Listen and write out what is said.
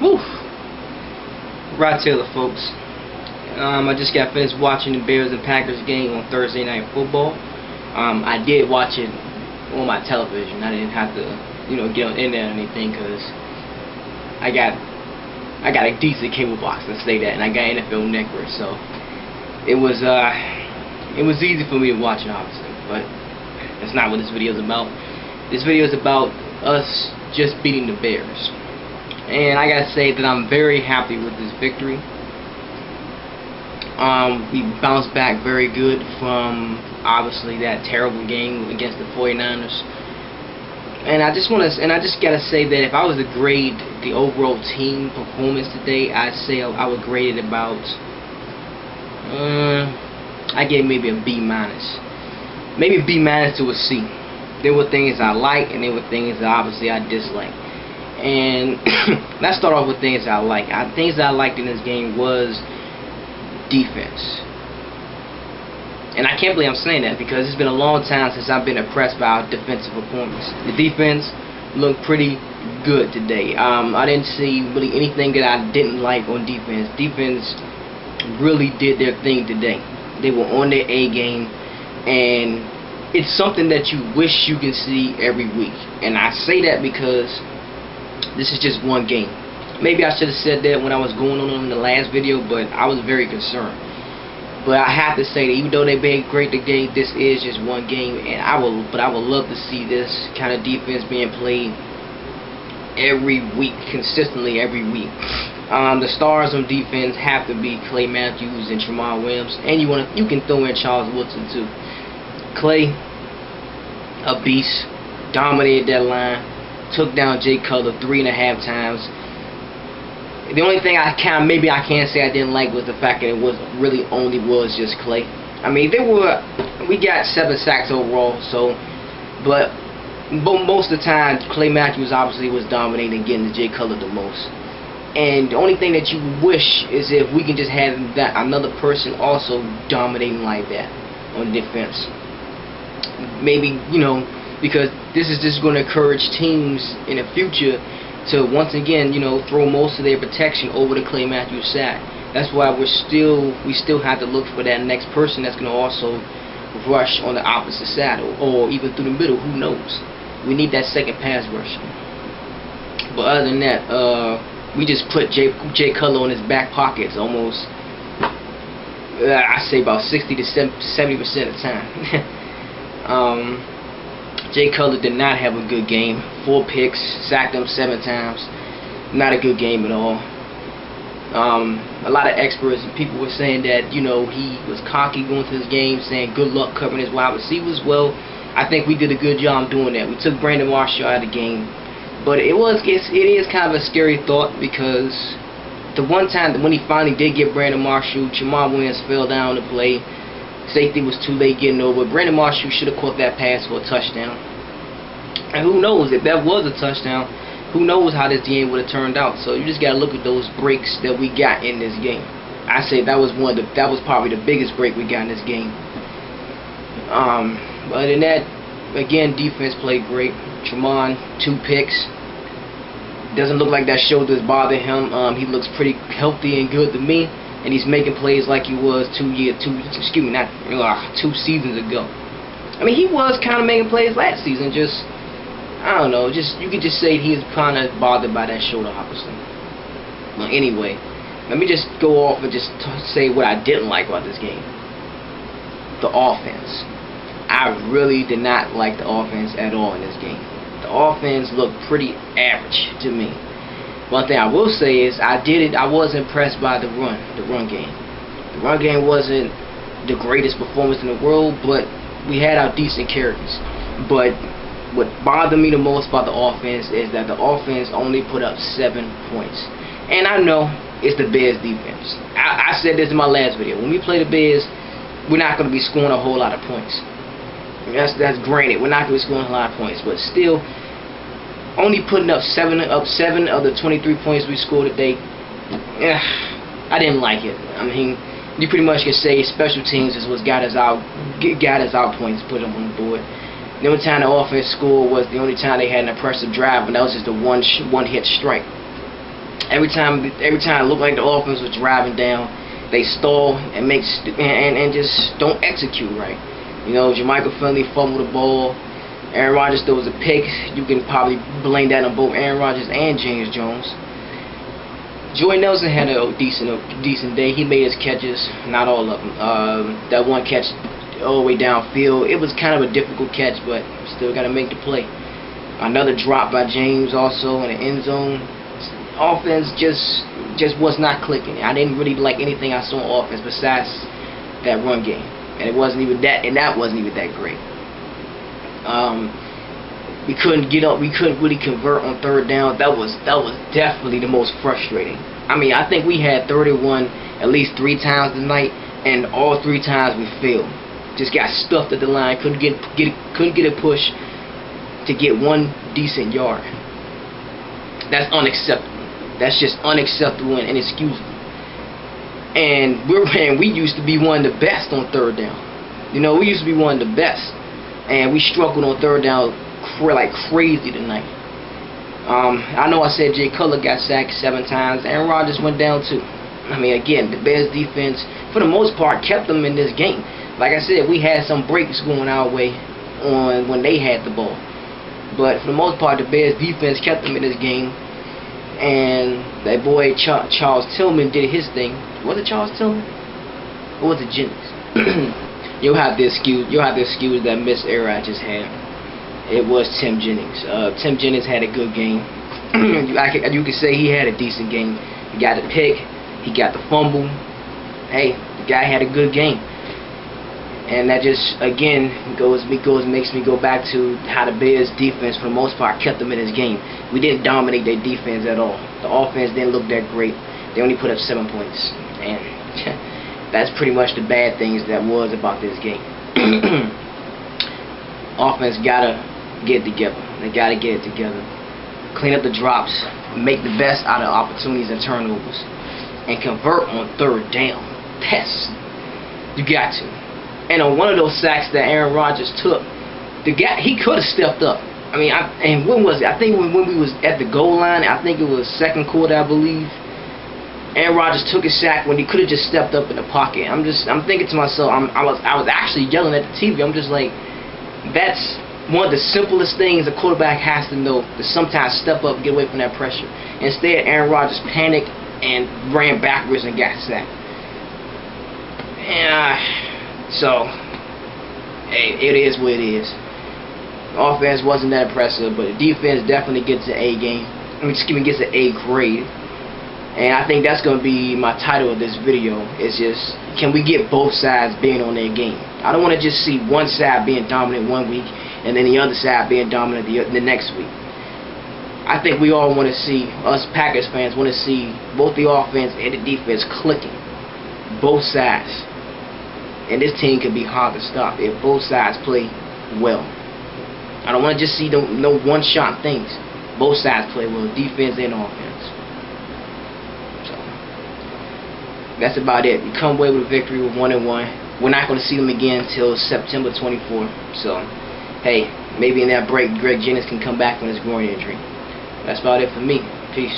Woo! Rod Taylor, folks. I just got finished watching the Bears and Packers game on Thursday Night Football. I did watch it on my television. I didn't have to, get on in there or anything because I got a decent cable box. Let's say that, and I got NFL Network, so it was easy for me to watch it, obviously. But that's not what this video is about. This video is about us just beating the Bears. And I gotta say that I'm very happy with this victory. We bounced back very good from obviously that terrible game against the 49ers. And I just gotta say that if I was to grade the overall team performance today, I'd say I would grade it about I gave maybe a B minus, maybe a B minus to a C. There were things I liked and there were things that obviously I disliked. And let's start off with things I like. Things that I liked in this game was defense. And I can't believe I'm saying that because it's been a long time since I've been impressed by our defensive performance. The defense looked pretty good today. I didn't see really anything that I didn't like on defense. Defense really did their thing today. They were on their A game, and it's something that you wish you can see every week. And I say that because this is just one game. Maybe I should have said that when I was going on in the last video, but I was very concerned. But I have to say that even though they made great today, this is just one game, and I would love to see this kind of defense being played every week, consistently every week. The stars on defense have to be Clay Matthews and Tramon Williams, and you can throw in Charles Woodson too. Clay, a beast, dominated that line, took down Jay Cutler 3.5 times. The only thing I can't say I didn't like was the fact that it was just Clay. I mean, we got 7 sacks overall, but most of the time Clay Matthews obviously was dominating, getting to Jay Cutler the most. And the only thing that you wish is if we can just have that another person also dominating like that on defense. Maybe, because this is just going to encourage teams in the future to once again, throw most of their protection over the Clay Matthews side. That's why we still have to look for that next person that's going to also rush on the opposite side or even through the middle. Who knows? We need that second pass rush. But other than that, we just put Jay Cutler in his back pockets almost. I say about 60 to 70% of the time. Jay Cutler did not have a good game. 4 picks, sacked him 7 times. Not a good game at all. A lot of experts and people were saying that he was cocky going to this game, saying good luck covering his wide receivers. Well, I think we did a good job doing that. We took Brandon Marshall out of the game, but it is kind of a scary thought because the one time when he finally did get Brandon Marshall, Tramon Williams fell down to play. Safety was too late getting over. Brandon Marshall should have caught that pass for a touchdown. And who knows, if that was a touchdown, who knows how this game would have turned out. So you just got to look at those breaks that we got in this game. I say that was probably the biggest break we got in this game. But other than that, again, defense played great. Tramon, 2 picks. Doesn't look like that shoulder is bothering him. He looks pretty healthy and good to me. And he's making plays like he was 2 seasons ago. I mean, he was kind of making plays last season. I don't know. You could just say he's kind of bothered by that shoulder, obviously. Well, anyway, let me just go off and just say what I didn't like about this game. The offense. I really did not like the offense at all in this game. The offense looked pretty average to me. One thing I will say is I was impressed by the run game. The run game wasn't the greatest performance in the world, but we had our decent carries. But what bothered me the most about the offense is that the offense only put up 7 points. And I know it's the Bears defense. I said this in my last video. When we play the Bears, we're not going to be scoring a whole lot of points. That's granted. We're not going to be scoring a lot of points, but still, only putting up 7 of the 23 points we scored today, I didn't like it. I mean, you pretty much can say special teams is what got us our points, put them on the board. The only time the offense scored was the only time they had an impressive drive, and that was just a one hit strike. Every time it looked like the offense was driving down, they stall and and just don't execute right. You know, Jermichael Finley fumbled the ball. Aaron Rodgers throws a pick. You can probably blame that on both Aaron Rodgers and James Jones. Jordy Nelson had a decent day. He made his catches, not all of them. That one catch all the way downfield, it was kind of a difficult catch, but still got to make the play. Another drop by James also in the end zone. Offense just was not clicking. I didn't really like anything I saw on offense besides that run game, and that wasn't even that great. We couldn't get up. We couldn't really convert on third down. That was definitely the most frustrating. I mean, I think we had 31 at least 3 times tonight, and all 3 times we failed. Just got stuffed at the line. Couldn't get a push to get 1 decent yard. That's unacceptable. That's just unacceptable and inexcusable. And we used to be one of the best on third down. You know, we used to be one of the best, and we struggled on third down like crazy tonight. I know I said Jay Cutler got sacked 7 times. Aaron Rodgers went down too. I mean, again, the Bears defense, for the most part, kept them in this game. Like I said, we had some breaks going our way on when they had the ball. But for the most part, the Bears defense kept them in this game. And that boy Charles Tillman did his thing. Was it Charles Tillman? Or was it Jennings? You'll have to excuse that missed error I just had. It was Tim Jennings. Tim Jennings had a good game. You could say he had a decent game. He got the pick. He got the fumble. Hey, the guy had a good game. And that just, again, makes me go back to how the Bears defense, for the most part, kept them in this game. We didn't dominate their defense at all. The offense didn't look that great. They only put up 7 points. And that's pretty much the bad things that was about this game. Offense gotta get it together. They gotta get it together. Clean up the drops. Make the best out of opportunities and turnovers. And convert on third down. You got to. And on one of those sacks that Aaron Rodgers took, the guy, he could have stepped up. I mean, and when was it? I think when we was at the goal line, I think it was second quarter, I believe. Aaron Rodgers took a sack when he could have just stepped up in the pocket. I'm thinking to myself, I was actually yelling at the TV. I'm just like, that's one of the simplest things a quarterback has to know, to sometimes step up and get away from that pressure. Instead, Aaron Rodgers panicked and ran backwards and got sacked. So, hey, it is what it is. The offense wasn't that impressive, but the defense definitely gets an A game. Gets an A grade. And I think that's going to be my title of this video. It's just, can we get both sides being on their game? I don't want to just see one side being dominant one week and then the other side being dominant the next week. I think we all want to see, us Packers fans want to see both the offense and the defense clicking. Both sides. And this team can be hard to stop if both sides play well. I don't want to just see no one-shot things. Both sides play well, defense and offense. So, that's about it. You come away with a victory with 1-1. We're not going to see them again until September 24th. So, hey, maybe in that break, Greg Jennings can come back from his groin injury. That's about it for me. Peace.